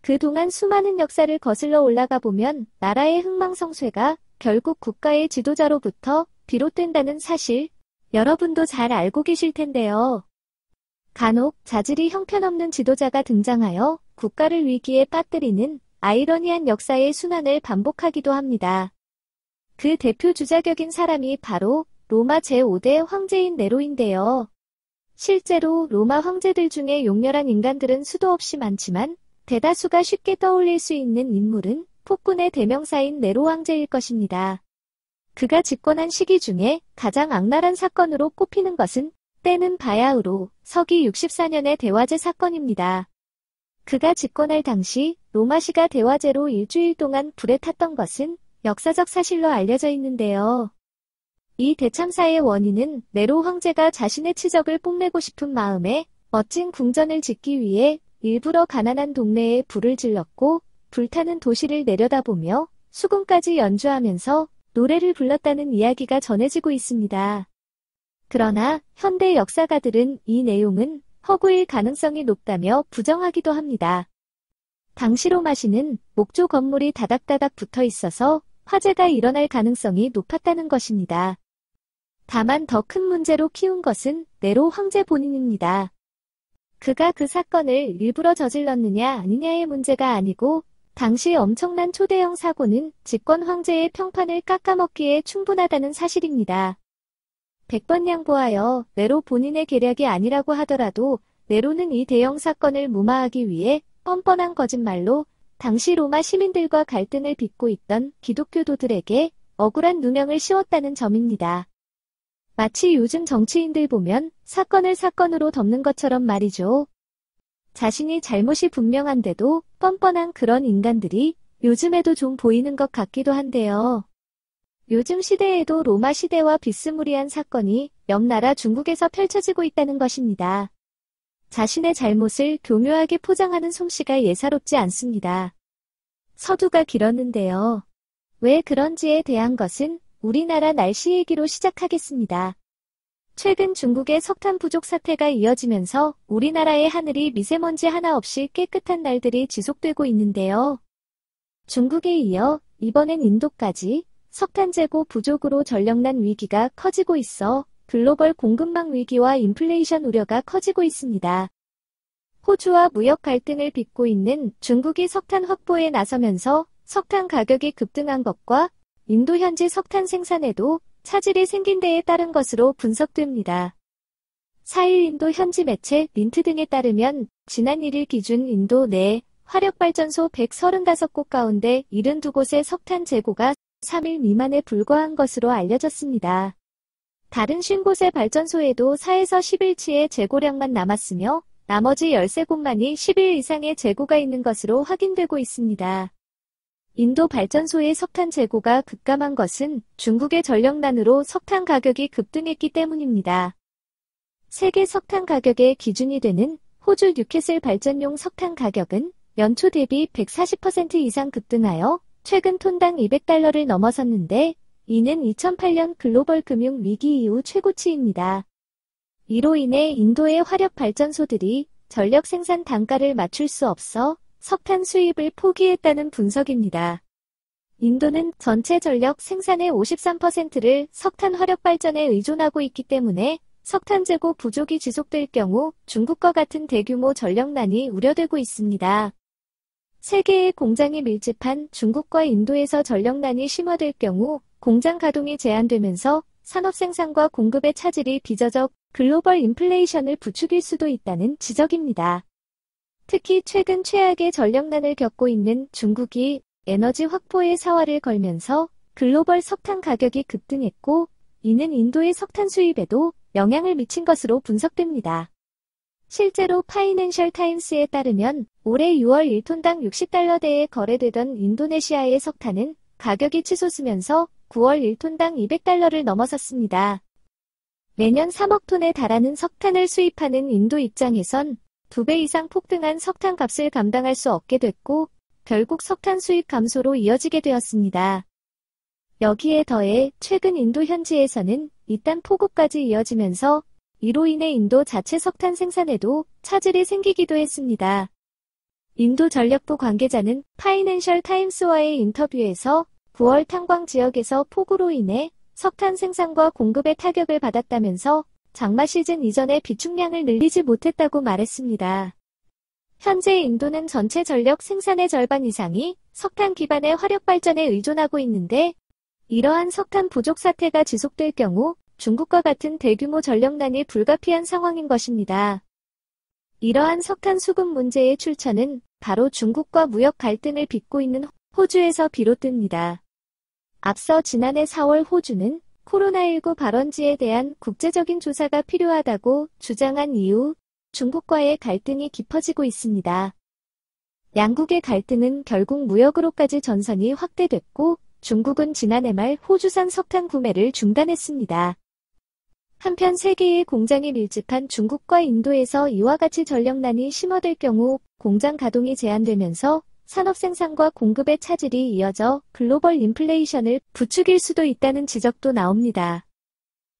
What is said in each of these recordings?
그동안 수많은 역사를 거슬러 올라가 보면 나라의 흥망성쇠가 결국 국가의 지도자로부터 비롯된다는 사실, 여러분도 잘 알고 계실 텐데요. 간혹 자질이 형편없는 지도자가 등장하여 국가를 위기에 빠뜨리는 아이러니한 역사의 순환을 반복하기도 합니다. 그 대표 주자격인 사람이 바로 로마 제5대 황제인 네로인데요. 실제로 로마 황제들 중에 용렬한 인간들은 수도 없이 많지만 대다수가 쉽게 떠올릴 수 있는 인물은 폭군의 대명사인 네로 황제일 것입니다. 그가 집권한 시기 중에 가장 악랄한 사건으로 꼽히는 것은 때는 바야흐로 서기 64년의 대화제 사건입니다. 그가 집권할 당시 로마시가 대화제로 일주일 동안 불에 탔던 것은 역사적 사실로 알려져 있는데요. 이 대참사의 원인은 네로 황제가 자신의 치적을 뽐내고 싶은 마음에 멋진 궁전을 짓기 위해 일부러 가난한 동네에 불을 질렀고 불타는 도시를 내려다보며 수금까지 연주하면서 노래를 불렀다는 이야기가 전해지고 있습니다. 그러나 현대 역사가들은 이 내용은 허구일 가능성이 높다며 부정하기도 합니다. 당시 로마시는 목조 건물이 다닥다닥 붙어 있어서 화재가 일어날 가능성이 높았다는 것입니다. 다만 더 큰 문제로 키운 것은 네로 황제 본인입니다. 그가 그 사건을 일부러 저질렀느냐 아니냐의 문제가 아니고 당시 엄청난 초대형 사고는 집권 황제의 평판을 깎아먹기에 충분하다는 사실입니다. 100번 양보하여 네로 본인의 계략이 아니라고 하더라도 네로는 이 대형 사건을 무마하기 위해 뻔뻔한 거짓말로 당시 로마 시민들과 갈등을 빚고 있던 기독교도들에게 억울한 누명을 씌웠다는 점입니다. 마치 요즘 정치인들 보면 사건을 사건으로 덮는 것처럼 말이죠. 자신이 잘못이 분명한데도 뻔뻔한 그런 인간들이 요즘에도 좀 보이는 것 같기도 한데요. 요즘 시대에도 로마 시대와 비스무리한 사건이 옆 나라 중국에서 펼쳐지고 있다는 것입니다. 자신의 잘못을 교묘하게 포장하는 솜씨가 예사롭지 않습니다. 서두가 길었는데요. 왜 그런지에 대한 것은 우리나라 날씨 얘기로 시작하겠습니다. 최근 중국의 석탄 부족 사태가 이어지면서 우리나라의 하늘이 미세먼지 하나 없이 깨끗한 날들이 지속되고 있는데요. 중국에 이어 이번엔 인도까지 석탄 재고 부족으로 전력난 위기가 커지고 있어 글로벌 공급망 위기와 인플레이션 우려가 커지고 있습니다. 호주와 무역 갈등을 빚고 있는 중국이 석탄 확보에 나서면서 석탄 가격이 급등한 것과 인도 현지 석탄 생산에도 차질이 생긴 데에 따른 것으로 분석됩니다. 4일 인도 현지 매체 민트 등에 따르면 지난 1일 기준 인도 내 화력발전소 135곳 가운데 72곳의 석탄 재고가 3일 미만에 불과한 것으로 알려졌습니다. 다른 50곳의 발전소에도 4에서 10일치의 재고량만 남았으며 나머지 13곳만이 10일 이상의 재고가 있는 것으로 확인되고 있습니다. 인도 발전소의 석탄 재고가 급감한 것은 중국의 전력난으로 석탄 가격이 급등했기 때문입니다. 세계 석탄 가격의 기준이 되는 호주 뉴캐슬 발전용 석탄 가격은 연초 대비 140% 이상 급등하여 최근 톤당 $200를 넘어섰는데 이는 2008년 글로벌 금융 위기 이후 최고치입니다. 이로 인해 인도의 화력 발전소들이 전력 생산 단가를 맞출 수 없어 석탄 수입을 포기했다는 분석입니다. 인도는 전체 전력 생산의 53%를 석탄 화력 발전에 의존하고 있기 때문에 석탄 재고 부족이 지속될 경우 중국과 같은 대규모 전력난이 우려되고 있습니다. 세계의 공장이 밀집한 중국과 인도에서 전력난이 심화될 경우 공장 가동이 제한되면서 산업 생산과 공급의 차질이 빚어져 글로벌 인플레이션을 부추길 수도 있다는 지적입니다. 특히 최근 최악의 전력난을 겪고 있는 중국이 에너지 확보에 사활을 걸면서 글로벌 석탄 가격이 급등했고 이는 인도의 석탄 수입에도 영향을 미친 것으로 분석됩니다. 실제로 파이낸셜 타임스에 따르면 올해 6월 1톤당 $60대에 거래되던 인도네시아의 석탄은 가격이 치솟으면서 9월 1톤당 $200를 넘어섰습니다. 매년 3억 톤에 달하는 석탄을 수입하는 인도 입장에선 2배 이상 폭등한 석탄 값을 감당할 수 없게 됐고 결국 석탄 수입 감소로 이어지게 되었습니다. 여기에 더해 최근 인도 현지에서는 이딴 폭우까지 이어지면서 이로 인해 인도 자체 석탄 생산에도 차질이 생기기도 했습니다. 인도전력부 관계자는 파이낸셜 타임스와의 인터뷰에서 9월 탄광 지역에서 폭우로 인해 석탄 생산과 공급에 타격을 받았다면서 장마 시즌 이전에 비축량을 늘리지 못했다고 말했습니다. 현재 인도는 전체 전력 생산의 절반 이상이 석탄 기반의 화력발전에 의존하고 있는데 이러한 석탄 부족 사태가 지속될 경우 중국과 같은 대규모 전력난이 불가피한 상황인 것입니다. 이러한 석탄 수급 문제의 출처는 바로 중국과 무역 갈등을 빚고 있는 호주에서 비롯됩니다. 앞서 지난해 4월 호주는 코로나19 발원지에 대한 국제적인 조사가 필요하다고 주장한 이후 중국과의 갈등이 깊어지고 있습니다. 양국의 갈등은 결국 무역으로까지 전선이 확대됐고 중국은 지난해 말 호주산 석탄 구매를 중단했습니다. 한편 세계의 공장이 밀집한 중국과 인도에서 이와 같이 전력난이 심화될 경우 공장 가동이 제한되면서 산업 생산과 공급의 차질이 이어져 글로벌 인플레이션을 부추길 수도 있다는 지적도 나옵니다.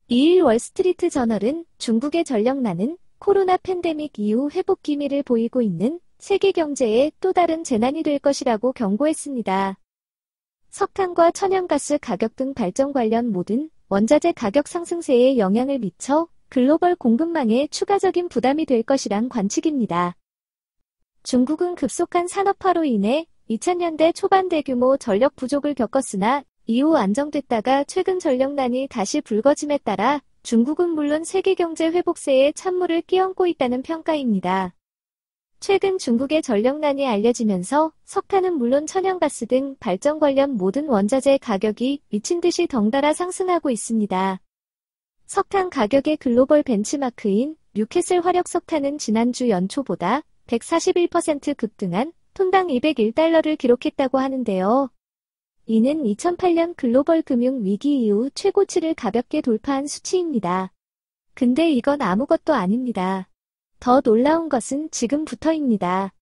2일 월스트리트 저널은 중국의 전력난은 코로나 팬데믹 이후 회복 기미를 보이고 있는 세계 경제의 또 다른 재난이 될 것이라고 경고했습니다. 석탄과 천연가스 가격 등 발전 관련 모든 원자재 가격 상승세에 영향을 미쳐 글로벌 공급망에 추가적인 부담이 될 것이란 관측입니다. 중국은 급속한 산업화로 인해 2000년대 초반 대규모 전력 부족을 겪었으나 이후 안정됐다가 최근 전력난이 다시 불거짐에 따라 중국은 물론 세계 경제 회복세에 찬물을 끼얹고 있다는 평가입니다. 최근 중국의 전력난이 알려지면서 석탄은 물론 천연가스 등 발전 관련 모든 원자재 가격이 미친 듯이 덩달아 상승하고 있습니다. 석탄 가격의 글로벌 벤치마크인 뉴캐슬 화력석탄은 지난주 연초보다 141% 급등한 톤당 201달러를 기록했다고 하는데요. 이는 2008년 글로벌 금융 위기 이후 최고치를 가볍게 돌파한 수치입니다. 근데 이건 아무것도 아닙니다. 더 놀라운 것은 지금부터입니다.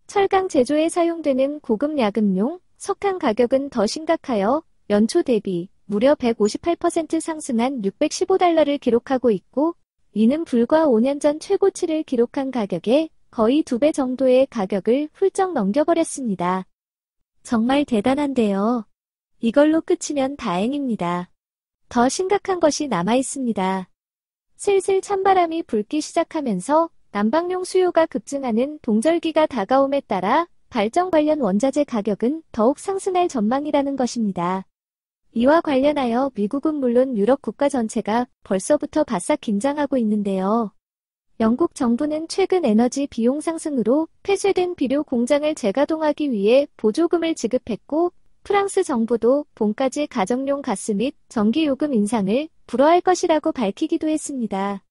철강 제조에 사용되는 고급 야금용 석탄 가격은 더 심각하여 연초 대비 무려 158% 상승한 615달러를 기록하고 있고 이는 불과 5년 전 최고치를 기록한 가격의 거의 2배 정도의 가격을 훌쩍 넘겨버렸습니다. 정말 대단한데요. 이걸로 끝이면 다행입니다. 더 심각한 것이 남아있습니다. 슬슬 찬바람이 불기 시작하면서 난방용 수요가 급증하는 동절기가 다가옴에 따라 발전 관련 원자재 가격은 더욱 상승할 전망이라는 것입니다. 이와 관련하여 미국은 물론 유럽 국가 전체가 벌써부터 바싹 긴장하고 있는데요. 영국 정부는 최근 에너지 비용 상승으로 폐쇄된 비료 공장을 재가동하기 위해 보조금을 지급했고 프랑스 정부도 봄까지 가정용 가스 및 전기 요금 인상을 불허할 것이라고 밝히기도 했습니다.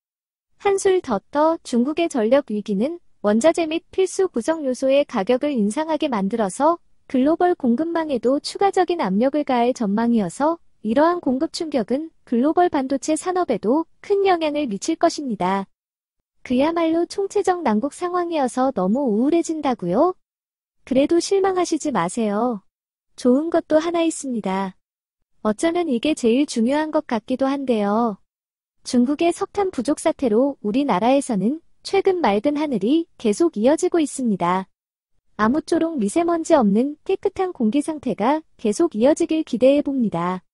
한술 더 떠 중국의 전력 위기는 원자재 및 필수 구성 요소의 가격을 인상하게 만들어서 글로벌 공급망에도 추가적인 압력을 가할 전망이어서 이러한 공급 충격은 글로벌 반도체 산업에도 큰 영향을 미칠 것입니다. 그야말로 총체적 난국 상황이어서 너무 우울해진다고요? 그래도 실망하시지 마세요. 좋은 것도 하나 있습니다. 어쩌면 이게 제일 중요한 것 같기도 한데요. 중국의 석탄 부족 사태로 우리나라에서는 최근 맑은 하늘이 계속 이어지고 있습니다. 아무쪼록 미세먼지 없는 깨끗한 공기 상태가 계속 이어지길 기대해봅니다.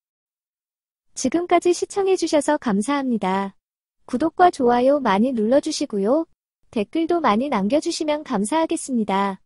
지금까지 시청해주셔서 감사합니다. 구독과 좋아요 많이 눌러주시고요. 댓글도 많이 남겨주시면 감사하겠습니다.